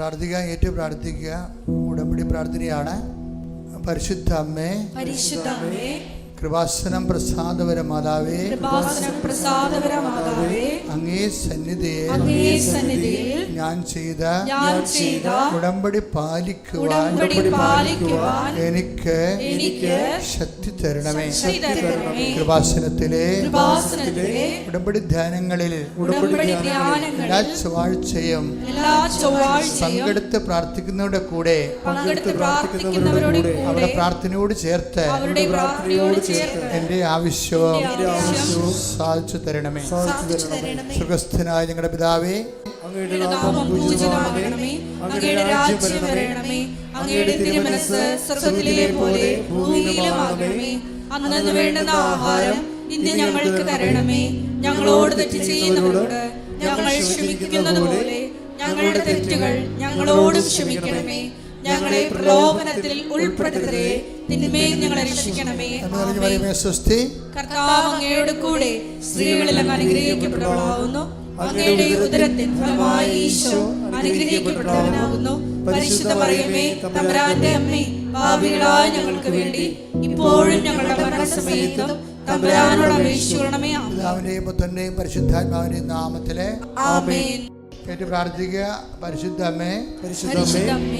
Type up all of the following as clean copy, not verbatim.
പ്രാർത്ഥിക്കുക, ഏറ്റു പ്രാർത്ഥിക്കുക. ഉടമ്പടി പ്രാർത്ഥനയാണ്. പരിശുദ്ധ അമ്മേ, കൃപാസനം പ്രസാദപര മാതാവേ, അങ്ങേ സന്നിധിയിൽ ഞാൻ ചെയ്ത ഉടമ്പടി പാലിക്കുവാൻ എനിക്ക് ശക്തി തരണമേ. കൃപാസനത്തിലെ ഉടമ്പടി ധ്യാനങ്ങളിൽ എല്ലാ ചൊവ്വാഴ്ചയും പങ്കെടുത്ത് പ്രാർത്ഥിക്കുന്നവരുടെ കൂടെ അവരുടെ പ്രാർത്ഥനയോട് ചേർത്ത് എന്റെ ആവശ്യവും സാധിച്ചു തരണമേ. സുഖസ്ഥനായ ഞങ്ങളുടെ പിതാവേ, അങ്ങയുടെ നാമം പൂജിതമാകണമേ. അങ്ങയുടെ രാജ്യം വരണമേ. അങ്ങയുടെ തിരുമനസ്സ് സ്വർഗ്ഗത്തിലെ പോലെ ഭൂമിയിലുമാകണമേ. അന്നന്ന് വേണ്ടുന്ന ആഹാരം ഇന്ന് ഞങ്ങൾക്ക് തരണമേ. ഞങ്ങളോട് തെറ്റ് ചെയ്യുന്നവരോട് ഞങ്ങൾ ക്ഷമിക്കുന്നത് പോലെ ഞങ്ങളുടെ തെറ്റുകൾ ഞങ്ങളോടും ക്ഷമിക്കണമേ. ഞങ്ങളെ പ്രലോഭനത്തിൽ ഉൾപ്പെടുത്തരുതേ, തിന്മയിൽ ഞങ്ങളെ രക്ഷിക്കണമേ. കർത്താവ് അങ്ങയുടെ കൂടെ സ്ത്രീകളിൽ അങ്ങ് അനുഗ്രഹിക്കപ്പെട്ടവളാകുന്നു. അങ്ങയുടെ ഉദരത്തിൻ ഫലമായി ഈശോ അനുഗ്രഹിക്കപ്പെട്ടവനാകുന്നു. പരിശുദ്ധ മറിയമേ, തമ്പുരാന്റെ അമ്മേ, പാപികളായ ഞങ്ങൾക്ക് വേണ്ടി ഇപ്പോഴും ഞങ്ങളുടെ മരണസമയത്തും തമ്പുരാനോട് അപേക്ഷിക്കണമേ. പിതാവിന്റെയും പുത്രന്റെയും പരിശുദ്ധാത്മാവിന്റെയും നാമത്തിലെ ആമേൻ. കേട്ട് പ്രാർത്ഥിക്കുക. പരിശുദ്ധ അമ്മേ,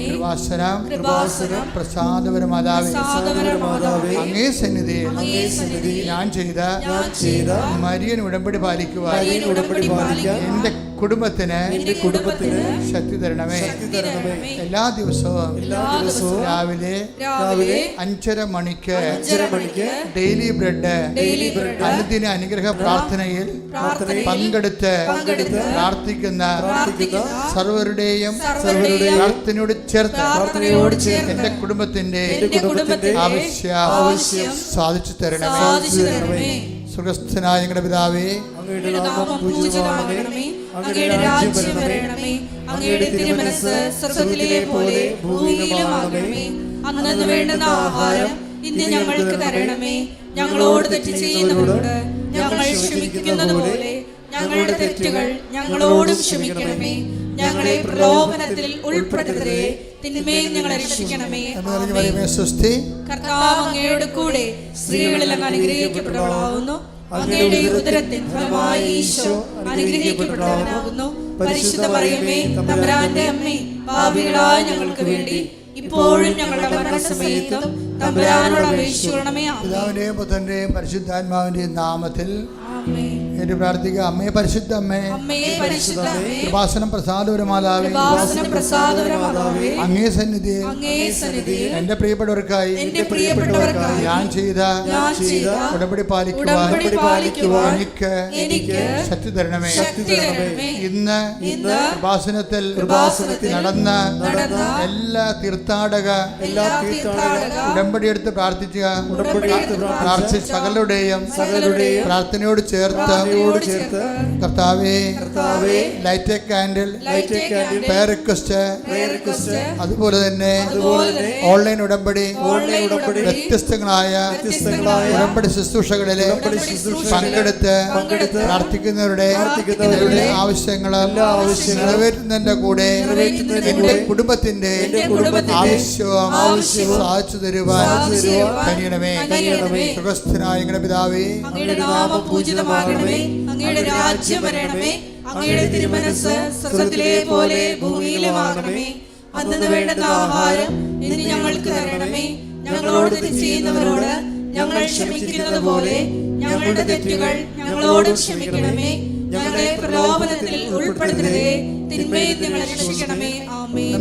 കൃപാസനം പ്രസാദപര മാതാവേ, അങ്ങേ സന്നിധിയിൽ ഞാൻ ചെയ്ത മരിയൻ ഉടമ്പടി പാലിക്കുവാൻ എന്റെ കുടുംബത്തിന് ശക്തി തരണമേ. എല്ലാ ദിവസവും രാവിലെ 5:30 മണിക്ക് ഡെയിലി ബ്രെഡ് അനുദിന അനുഗ്രഹ പ്രാർത്ഥനയിൽ പങ്കെടുത്ത് പ്രാർത്ഥിക്കുന്ന സർവരുടെയും പ്രാർത്ഥനയോട് ചേർത്ത് എന്റെ കുടുംബത്തിന്റെ ആവശ്യം സാധിച്ചു തരണമേ. സുഖസ്ഥനായ ഞങ്ങളുടെ പിതാവേ, അങ്ങയുടെ നാമം പൂജിതമാകണമേ. അങ്ങയുടെ രാജ്യം വരണമേ. അങ്ങയുടെ തിരുമനസ്സ് സ്വർഗ്ഗത്തിലെ പോലെ ഭൂമിയിലുമാകണമേ. അന്നന്ന് വേണ്ടുന്ന ആഹാരം ഇന്ന് ഞങ്ങൾക്ക് തരണമേ. ഞങ്ങളോട് തെറ്റ് ചെയ്യുന്നവരോട് ഞങ്ങൾ ക്ഷമിക്കുന്നത് പോലെ ഞങ്ങളുടെ തെറ്റുകൾ ഞങ്ങളോടും ക്ഷമിക്കണമേ. ഞങ്ങളെ പ്രലോഭനത്തിൽ ഉൾപ്പെടുത്തരുതേ, തിന്മയിൽ ഞങ്ങളെ രക്ഷിക്കണമേ. കർത്താവ് അങ്ങയുടെ കൂടെ സ്ത്രീകളിൽ അങ്ങ് അനുഗ്രഹിക്കപ്പെട്ടവളാകുന്നു. അങ്ങയുടെ ഉദരത്തിൻ ഫലമായി ഈശോ അനുഗ്രഹിക്കപ്പെട്ടവനാകുന്നു. പരിശുദ്ധ മറിയമേ, തമ്പുരാന്റെ അമ്മേ, പാപികളായ ഞങ്ങൾക്ക് വേണ്ടി ഇപ്പോഴും ഞങ്ങളുടെ മരണസമയത്തും തമ്പുരാനോട് അപേക്ഷിക്കണമേ. പിതാവിന്റെയും പുത്രന്റെയും പരിശുദ്ധാത്മാവിന്റെയും നാമത്തിൽ എന്റെ പ്രാർത്ഥിക്കുക. അമ്മേ, പരിശുദ്ധ അമ്മേ, കൃപാസനം പ്രസാദപര മാതാവേ, അങ്ങേ സന്നിധിയിൽ എന്റെ പ്രിയപ്പെട്ടവർക്കായി ഞാൻ ചെയ്ത ഉടമ്പടി പാലിക്കുവാൻ എനിക്ക് ശക്തി തരണമേ. ഇന്ന് കൃപാസനത്തിൽ നടന്ന എല്ലാ തീർത്ഥാടക ഉടമ്പടി എടുത്ത് പ്രാർത്ഥിച്ച സകലരുടെയും പ്രാർത്ഥനയോട് ചേർത്ത് കർത്താവേ, light a candle prayer request, അതുപോലെ തന്നെ ഓൺലൈൻ ഉടമ്പടി വ്യത്യസ്തങ്ങളായ ഉടമ്പടി ശുശ്രൂഷകളിലെ പങ്കെടുത്ത് പ്രാർത്ഥിക്കുന്നവരുടെ ആവശ്യങ്ങൾ നിറവേറ്റുന്നതിന്റെ കൂടെ എന്റെ കുടുംബത്തിന്റെ ആവശ്യവും സാധിച്ചു തരുവാൻ കഴിയണമേ. സുഖസ്ഥനായ ഞങ്ങളുടെ പിതാവേ, അങ്ങയുടെ നാമം പൂജിതമാകണമേ. അങ്ങയുടെ രാജ്യം വരണമേ. അങ്ങയുടെ തിരുമനസ്സ് സ്വർഗ്ഗത്തിലെ പോലെ ഭൂമിയിലുമാകണമേ. അന്നന്ന് വേണ്ടുന്ന ആഹാരം ഇന്ന് ഞങ്ങൾക്ക് തരണമേ. ഞങ്ങളോട് തെറ്റ് ചെയ്യുന്നവരോട് ഞങ്ങൾ ക്ഷമിക്കുന്നത് പോലെ ഞങ്ങളുടെ തെറ്റുകൾ ഞങ്ങളോടും ക്ഷമിക്കണമേ. ഞങ്ങളെ പ്രലോഭനത്തിൽ ഉൾപ്പെടുത്തരുതേ, തിന്മയിൽ ഞങ്ങളെ രക്ഷിക്കണമേ. ആമേൻ.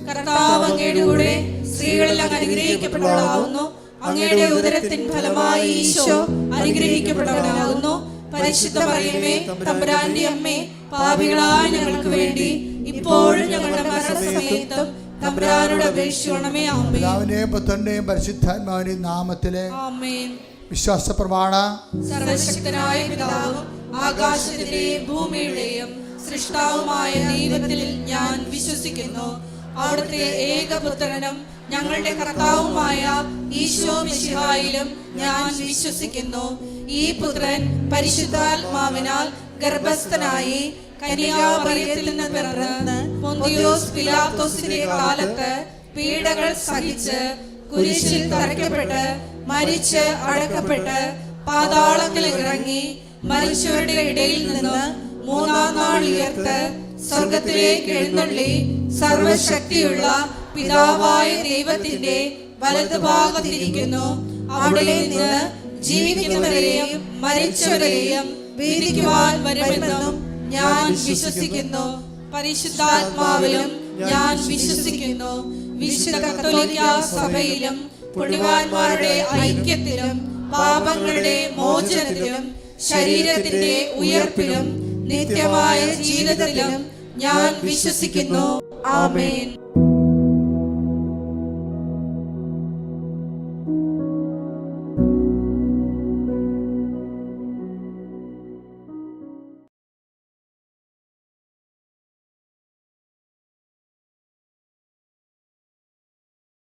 കർത്താവ് അങ്ങയുടെ കൂടെ സ്ത്രീകളിൽ അങ്ങ് അനുഗ്രഹിക്കപ്പെട്ടവളാകുന്നു. അങ്ങയുടെ ഉദരത്തിൻ ഫലമായി ഈശോ അനുഗ്രഹിക്കപ്പെട്ടവനാകുന്നു. പരിശുദ്ധ മറിയമേ, തമ്പുരാന്റെ അമ്മേ, പാപികളായ ഞങ്ങൾക്ക് വേണ്ടി ഇപ്പോഴും ഞങ്ങളുടെ മരണസമയത്തും തമ്പുരാനോട് അപേക്ഷിക്കണമേ. ആമേൻ. പിതാവിന്റെയും പുത്രന്റെയും പരിശുദ്ധാത്മാവിന്റെയും നാമത്തിലെ ആമേൻ. വിശ്വാസ പ്രമാണ. സർവശക്തനായ പിതാവും ആകാശത്തിന്റെയും ഭൂമിയുടെയും സൃഷ്ടാവുമായ ദൈവത്തിൽ ഞാൻ വിശ്വസിക്കുന്നു. അവിടുത്തെ ഏകപുത്രനും ഞങ്ങളുടെ കർത്താവുമായ ഈശോ മിശിഹായിലും ഞാൻ വിശ്വസിക്കുന്നു. ഈ പുത്രൻ പരിശുദ്ധാത്മാവിനാൽ ഗർഭസ്ഥനായി കന്യാമറിയത്തിൽ നിന്ന് പിറന്ന് പൊന്തിയോസ് പിലാത്തോസിന്റെ കാലത്ത് പീഡകൾ സഹിച്ച് കുരിശിൽ തറയ്ക്കപ്പെട്ട് മരിച്ച് അടക്കപ്പെട്ട് പാതാളത്തിൽ ഇറങ്ങി മരിച്ചവരുടെ ഇടയിൽ നിന്ന് മൂന്നാം നാൾ ഉയർത്ത് സ്വർഗത്തിലേക്ക് എഴുന്നള്ളി സർവശക്തിയുള്ള പിതാവായ ദൈവത്തിന്റെ വലതുഭാഗത്തിരിക്കുന്നു. അവിടെ നിന്ന് ജീവിക്കുന്നവരെയും മരിച്ചവരെയും വിധിക്കുവാൻ വരുമെന്നും ഞാൻ വിശ്വസിക്കുന്നു. പരിശുദ്ധാത്മാവിലും ഞാൻ വിശ്വസിക്കുന്നു. വിശുദ്ധ കത്തോലിക്ക സഭയിലും പുണ്യവാന്മാരുടെ ഐക്യത്തിലും പാപങ്ങളുടെ മോചനത്തിലും ശരീരത്തിന്റെ ഉയർപ്പിലും നിത്യമായ ജീവിതത്തിലും ഞാൻ വിശ്വസിക്കുന്നു. ആമേൻ.